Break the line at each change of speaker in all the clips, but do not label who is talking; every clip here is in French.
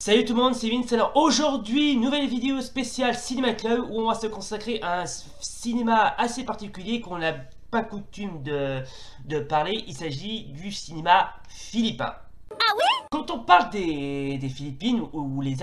Salut tout le monde, c'est Vince. Alors aujourd'hui, nouvelle vidéo spéciale Cinéma Club où on va se consacrer à un cinéma assez particulier qu'on n'a pas coutume de parler. Il s'agit du cinéma philippin. Ah oui? Quand on parle des Philippines ou les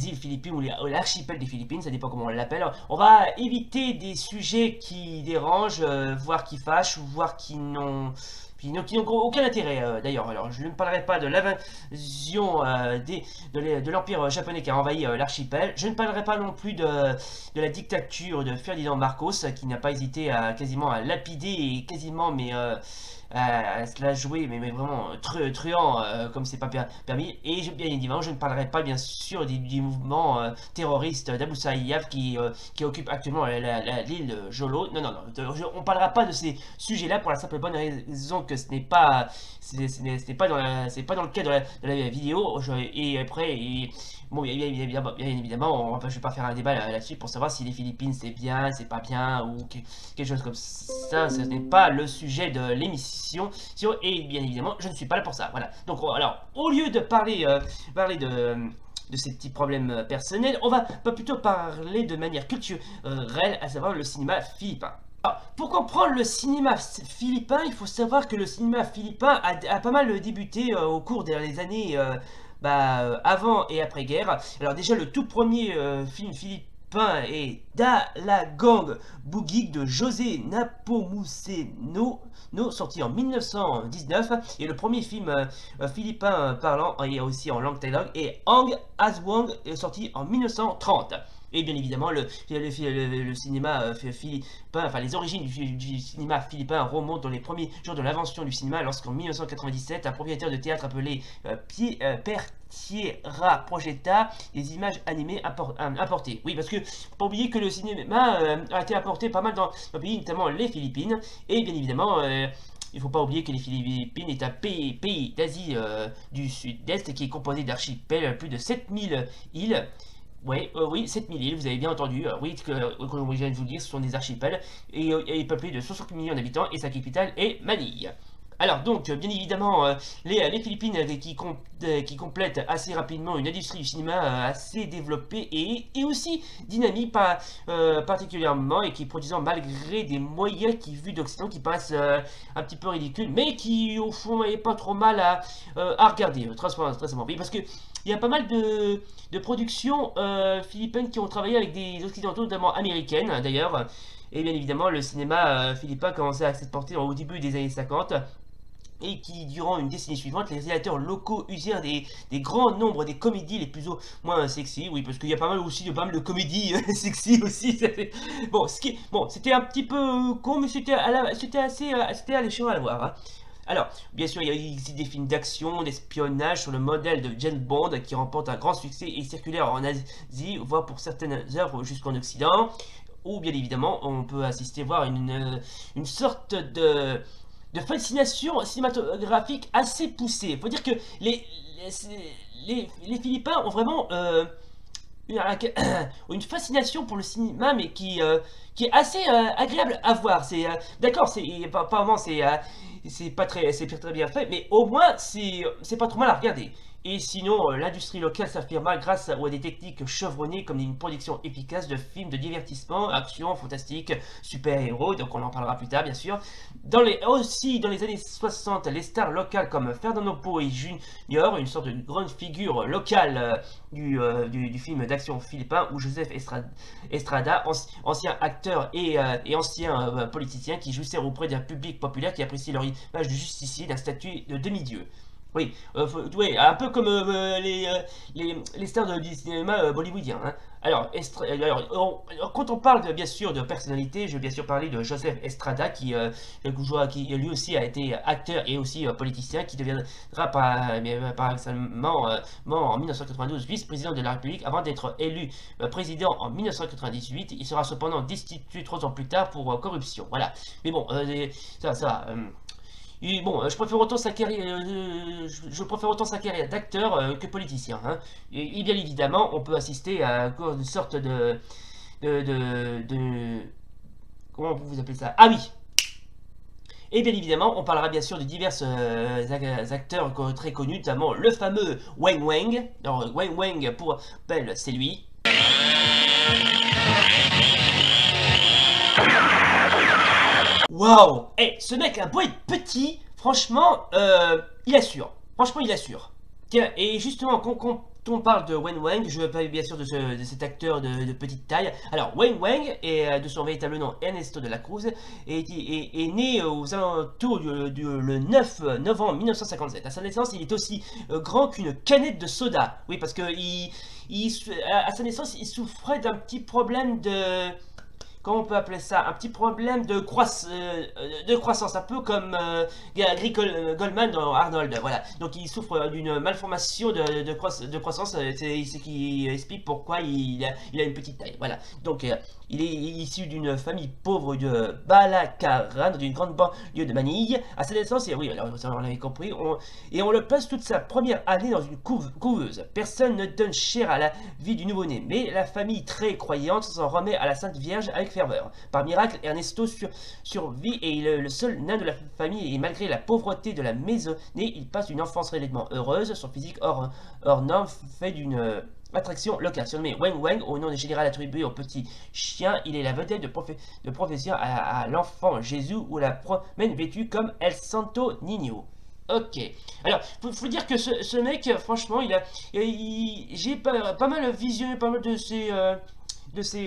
îles Philippines ou l'archipel des Philippines, ça dépend comment on l'appelle, on va éviter des sujets qui dérangent, voire qui fâchent, ou voire qui n'ont aucun intérêt d'ailleurs. Alors je ne parlerai pas de l'invasion de l'empire japonais qui a envahi l'archipel. Je ne parlerai pas non plus de la dictature de Ferdinand Marcos qui n'a pas hésité à quasiment à lapider et quasiment à se la jouer, mais vraiment truand comme c'est pas permis. Et bien évidemment, je ne parlerai pas bien sûr du mouvement terroriste d'Abu Sayyaf qui occupe actuellement l'île Jolo. Non, on parlera pas de ces sujets-là pour la simple bonne raison que ce n'est pas dans le cadre de la vidéo. Et après, bon, bien évidemment, je vais pas faire un débat là-dessus pour savoir si les Philippines c'est bien, c'est pas bien ou quelque chose comme ça. Ce n'est pas le sujet de l'émission. Et bien évidemment, je ne suis pas là pour ça. Voilà. Donc, alors, au lieu de parler de ces petits problèmes personnels, on va plutôt parler de manière culturelle, à savoir le cinéma philippin. Alors, pour comprendre le cinéma philippin, il faut savoir que le cinéma philippin a pas mal débuté au cours des années avant et après-guerre. Alors déjà, le tout premier film philippin est Da la Gang Boogie de José Nepomuceno, sorti en 1919, et le premier film philippin parlant et aussi en langue tagalog est Ang Aswang, sorti en 1930. Et bien évidemment, le cinéma philippin, enfin les origines du cinéma philippin remontent dans les premiers jours de l'invention du cinéma, lorsqu'en 1997, un propriétaire de théâtre appelé Tierra projeta des images animées importées. Oui, parce que faut pas oublier que le cinéma a été apporté pas mal dans le pays, notamment les Philippines, et bien évidemment, il ne faut pas oublier que les Philippines est un pays d'Asie du Sud-Est qui est composé d'archipels, plus de 7000 îles. Ouais, oui, 7000 îles, vous avez bien entendu. Oui, comme je viens de vous le dire, ce sont des archipels et peuplés de 60 millions d'habitants et sa capitale est Manille. Alors donc, bien évidemment, les Philippines qui complètent assez rapidement une industrie du cinéma assez développée et aussi dynamique particulièrement, et qui produisant malgré des moyens qui, vus d'Occident, qui paraissent un petit peu ridicules, mais qui au fond n'est pas trop mal à regarder, très simplement. Oui, parce que il y a pas mal de productions philippines qui ont travaillé avec des occidentaux, notamment américaines d'ailleurs. Et bien évidemment, le cinéma philippin a commencé à s'exporter au début des années 50. Et qui, durant une décennie suivante, les réalisateurs locaux usèrent des grands nombres des comédies les plus ou moins sexy. Oui, parce qu'il y a pas mal de comédies sexy aussi. Bon, c'était un petit peu con, mais c'était c'était alléchant à la voir. Hein. Alors, bien sûr, il existe des films d'action, d'espionnage sur le modèle de James Bond qui remportent un grand succès et circulaire en Asie, voire pour certaines œuvres jusqu'en Occident. Ou bien évidemment, on peut voir une sorte de fascination cinématographique assez poussée. Il faut dire que les Philippins ont vraiment une fascination pour le cinéma, mais qui est assez agréable à voir. D'accord, apparemment c'est pas très bien fait, mais au moins c'est pas trop mal à regarder. Et sinon, l'industrie locale s'affirma grâce à des techniques chevronnées comme une production efficace de films de divertissement, action, fantastique, super-héros, donc on en parlera plus tard bien sûr. Aussi dans les années 60, les stars locales comme Fernando Poe Jr., une sorte de grande figure locale du film d'action philippin, ou Joseph Estrada, ancien acteur et ancien politicien qui jouissait auprès d'un public populaire qui apprécie leur image de justicier, d'un statut de demi-dieu. Oui, un peu comme les stars du cinéma bollywoodien. Hein. Alors, quand on parle bien sûr de personnalité, je vais bien sûr parler de Joseph Estrada qui lui aussi a été acteur et aussi politicien, qui deviendra paradoxalement en 1992 vice-président de la République avant d'être élu président en 1998. Il sera cependant destitué 3 ans plus tard pour corruption. Voilà. Mais bon, et bon, je préfère autant sa carrière d'acteur que politicien. Hein. Et bien évidemment, on peut assister à une sorte comment vous appelez ça? Ah oui, Et bien évidemment, on parlera bien sûr de divers acteurs très connus, notamment le fameux Wang Wang. Alors Wang Wang, pour rappel, c'est lui. Waouh! Eh, ce mec a beau être petit, franchement, il assure. Franchement, il assure. Tiens, et justement, quand on parle de Wang Wang, je parle bien sûr de cet acteur de petite taille. Alors, Wang Wang, de son véritable nom Ernesto de la Cruz, est né aux alentours le 9 novembre 1957. À sa naissance, il est aussi grand qu'une canette de soda. Oui, parce que à sa naissance, il souffrait d'un petit problème de... Comment on peut appeler ça? Un petit problème de croissance, un peu comme Gary Goldman dans Arnold, voilà. Donc il souffre d'une malformation de croissance, c'est ce qui explique pourquoi il a une petite taille, voilà. Donc il est issu d'une famille pauvre de Balacaran, d'une grande banlieue de Manille. À sa naissance, et oui, alors, on l'avait compris, et on le place toute sa première année dans une couveuse. Personne ne donne cher à la vie du nouveau-né, mais la famille très croyante s'en remet à la Sainte Vierge avec ferveur. Par miracle, Ernesto survit et il est le seul nain de la famille, et malgré la pauvreté de la maisonnée, il passe une enfance réellement heureuse. Son physique hors norme fait d'une attraction locale. Surnommé Wang Wang, au nom de général attribué au petit chien, il est la vedette de profession à l'enfant Jésus, ou la promène vêtue comme El Santo Niño. Ok, alors faut dire que ce mec, franchement, j'ai pas mal visionné pas mal de ses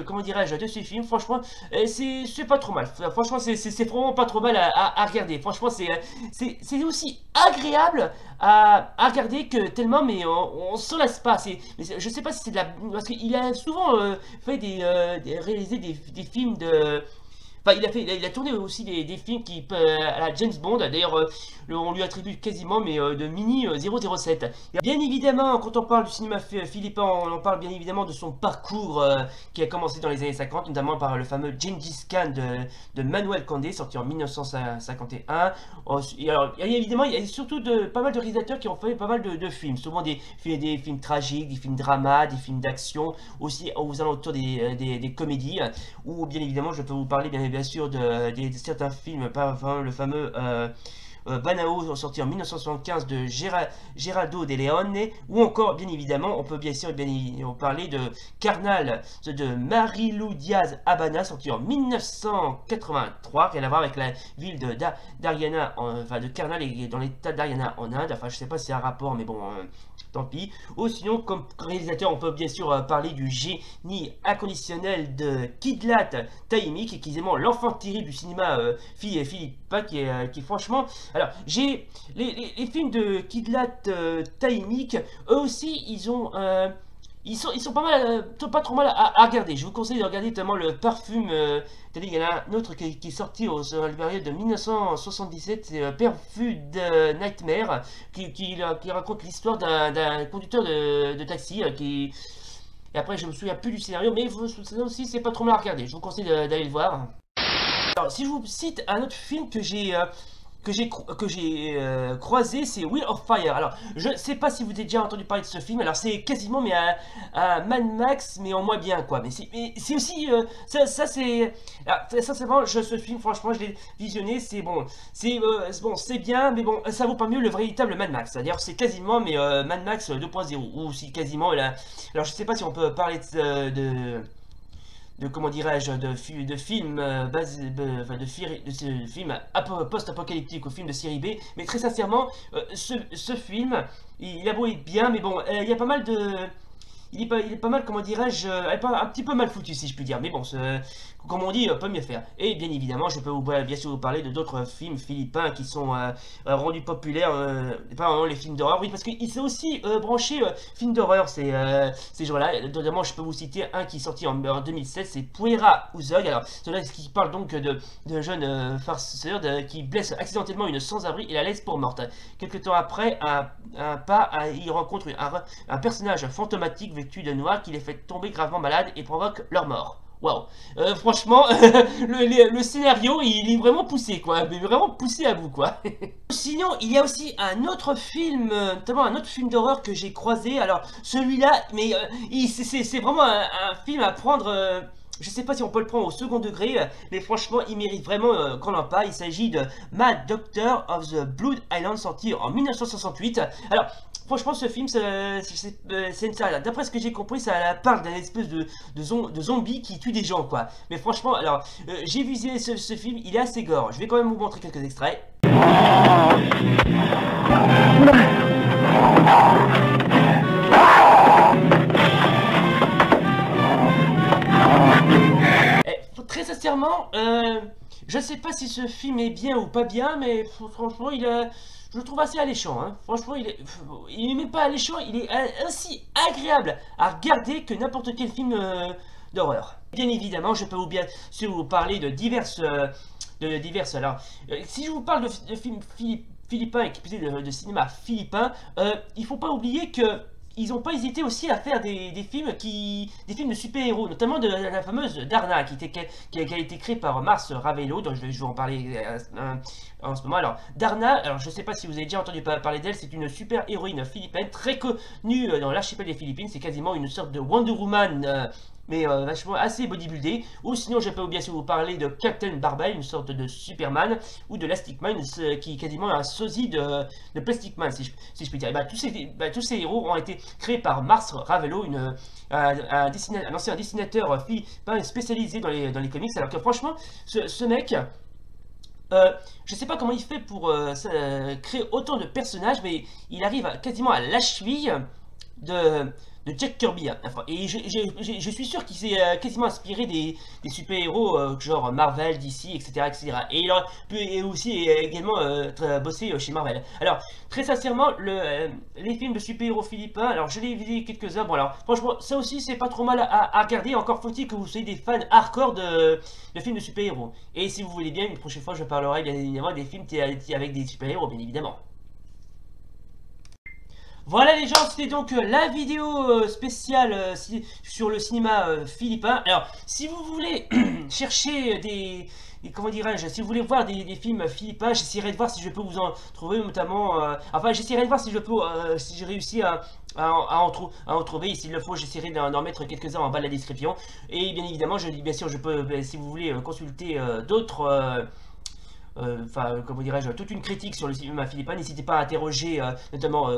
comment dirais-je, de ses films. Franchement, c'est pas trop mal. Franchement, c'est vraiment pas trop mal à regarder. Franchement, c'est aussi agréable à regarder que tellement, mais on s'en lasse pas. Je sais pas si c'est de la... Parce qu'il a souvent réalisé des films de... Enfin, il a tourné aussi des films à la James Bond. D'ailleurs, on lui attribue quasiment, mais de Mini 007. Et bien évidemment, quand on parle du cinéma philippin, on parle bien évidemment de son parcours qui a commencé dans les années 50, notamment par le fameux Gengis Khan de Manuel Condé, sorti en 1951. Et alors, évidemment, il y a surtout pas mal de réalisateurs qui ont fait pas mal de films, souvent des films tragiques, des films dramas, des films d'action, aussi aux alentours des comédies, ou bien évidemment, je peux vous parler bien sûr de certains films, le fameux Banao, sorti en 1975 de Geraldo de Leone, ou encore bien évidemment on peut bien sûr parler de Carnal de Marilou Diaz Habana, sorti en 1983, rien à voir avec la ville d'Haryana, de Karnal, et dans l'état d'Haryana en Inde. Enfin, je sais pas si c'est un rapport, mais bon, tant pis. Ou sinon, comme réalisateur, on peut bien sûr parler du génie inconditionnel de Kidlat Taïmik, qui est également l'enfant terrible du cinéma philippin, qui franchement... Alors, j'ai les films de Kidlat Taïmik, eux aussi, ils sont pas trop mal à regarder. Je vous conseille de regarder notamment le Parfume. Il y en a un autre qui est sorti sur la période de 1977, c'est Perfume de Nightmare, qui raconte l'histoire d'un conducteur de taxi qui... Et après, je me souviens plus du scénario, mais ça aussi, c'est pas trop mal à regarder. Je vous conseille d'aller le voir. Alors, si je vous cite un autre film que j'ai croisé, c'est Wheel of Fire. Alors, je sais pas si vous avez déjà entendu parler de ce film. Alors, c'est quasiment mais un Mad Max, mais en moins bien, quoi. Mais c'est aussi ça c'est vraiment ce film, franchement, je l'ai visionné. C'est bon, c'est bien, mais bon, ça vaut pas mieux le véritable Mad Max. C'est-à-dire, c'est quasiment mais Mad Max 2.0, ou si quasiment là. Alors, je sais pas si on peut parler de comment dirais-je, de films post-apocalyptique, ou films de série B, mais très sincèrement, ce film, il a beau être bien, mais bon, il y a pas mal de... Il est pas mal, comment dirais-je, un petit peu mal foutu, si je puis dire, mais bon, comme on dit, peut mieux faire. Et bien évidemment, je peux bien sûr vous parler de d'autres films philippins qui sont rendus populaires, pas vraiment les films d'horreur, oui, parce qu'il s'est aussi branché films d'horreur ces jours-là. Notamment, je peux vous citer un qui est sorti en 2007, c'est Puera Uzog. Alors, cela qui parle donc de jeunes farceurs qui blessent accidentellement une sans-abri et la laisse pour morte. Quelques temps après, il rencontre un personnage fantomatique vêtu de noir qui les fait tomber gravement malades et provoque leur mort. Waouh, franchement, le scénario, il est vraiment poussé, quoi, mais vraiment poussé à bout, quoi. Sinon, il y a aussi un autre film, notamment un autre film d'horreur que j'ai croisé. Alors, celui-là, mais c'est vraiment un film à prendre je sais pas si on peut le prendre au second degré, mais franchement, il mérite vraiment qu'on en parle. Il s'agit de Mad Doctor of the Blood Island, sorti en 1968. Alors, franchement, ce film, d'après ce que j'ai compris, ça parle d'un espèce de zombie qui tue des gens, quoi. Mais franchement, alors, j'ai vu ce film, il est assez gore. Je vais quand même vous montrer quelques extraits. Très sincèrement, je sais pas si ce film est bien ou pas bien, mais franchement, je le trouve assez alléchant. Hein. Franchement, il est même pas alléchant, il est ainsi agréable à regarder que n'importe quel film d'horreur. Bien évidemment, je peux vous parler de diverses. Alors, si je vous parle de films philippins et de cinéma philippin, il faut pas oublier que ils n'ont pas hésité aussi à faire des films de super-héros, notamment de la fameuse Darna, qui a été créée par Mars Ravello, dont je vais en parler en ce moment. Alors, Darna, alors je ne sais pas si vous avez déjà entendu parler d'elle, c'est une super-héroïne philippine, très connue dans l'archipel des Philippines, c'est quasiment une sorte de Wonder Woman, mais vachement assez bodybuildé. Ou sinon, je peux bien sûr vous parler de Captain Barbell, une sorte de Superman, ou de Elastic Man, qui est quasiment un sosie de Plastic Man, si je puis dire. Et tous ces héros ont été créés par Mars Ravello, un ancien dessinateur philippin spécialisé dans les comics. Alors que franchement, ce mec, je sais pas comment il fait pour créer autant de personnages, mais il arrive quasiment à la cheville de Jack Kirby. Enfin, et je suis sûr qu'il s'est quasiment inspiré des super-héros genre Marvel, DC, etc., etc. Et il aurait pu aussi également bosser chez Marvel. Alors, très sincèrement, les films de super-héros philippins, alors je l'ai vu quelques-uns. Bon, alors, franchement, ça aussi, c'est pas trop mal à regarder. Encore faut-il que vous soyez des fans hardcore de films de super-héros. Et si vous voulez bien, une prochaine fois, je parlerai bien évidemment des films avec des super-héros, bien évidemment. Voilà les gens, c'était donc la vidéo spéciale sur le cinéma philippin. Alors, si vous voulez chercher comment dirais-je, si vous voulez voir des films philippins, j'essaierai de voir si je peux vous en trouver, notamment, enfin j'essaierai de voir si je peux, si j'ai réussi à en trouver, et s'il le faut, j'essaierai d'en mettre quelques-uns en bas de la description. Et bien évidemment, bien sûr, je peux, si vous voulez consulter d'autres... enfin, comment dirais-je, toute une critique sur le cinéma philippin, n'hésitez pas à interroger notamment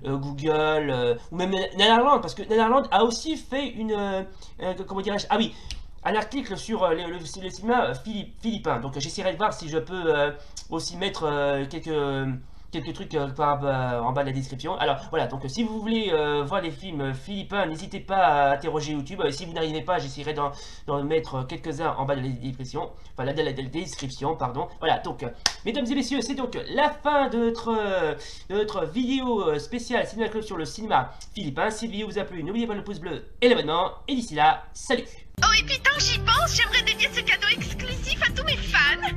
Google ou même Netherland, parce que Netherland a aussi fait comment dirais-je, ah oui, un article sur le cinéma philippin. Donc j'essaierai de voir si je peux aussi mettre quelques trucs en bas de la description. Alors voilà, donc si vous voulez voir les films philippins, n'hésitez pas à interroger YouTube. Si vous n'arrivez pas, j'essaierai d'en mettre quelques-uns en bas de la description. Enfin, de la description, pardon. Voilà, donc, mesdames et messieurs, c'est donc la fin de notre vidéo spéciale Cinéma Club sur le cinéma philippin. Si la vidéo vous a plu, n'oubliez pas le pouce bleu et l'abonnement. Et d'ici là, salut!
Oh, et puis tant que j'y pense, j'aimerais dédier ce cadeau exclusif à tous mes fans.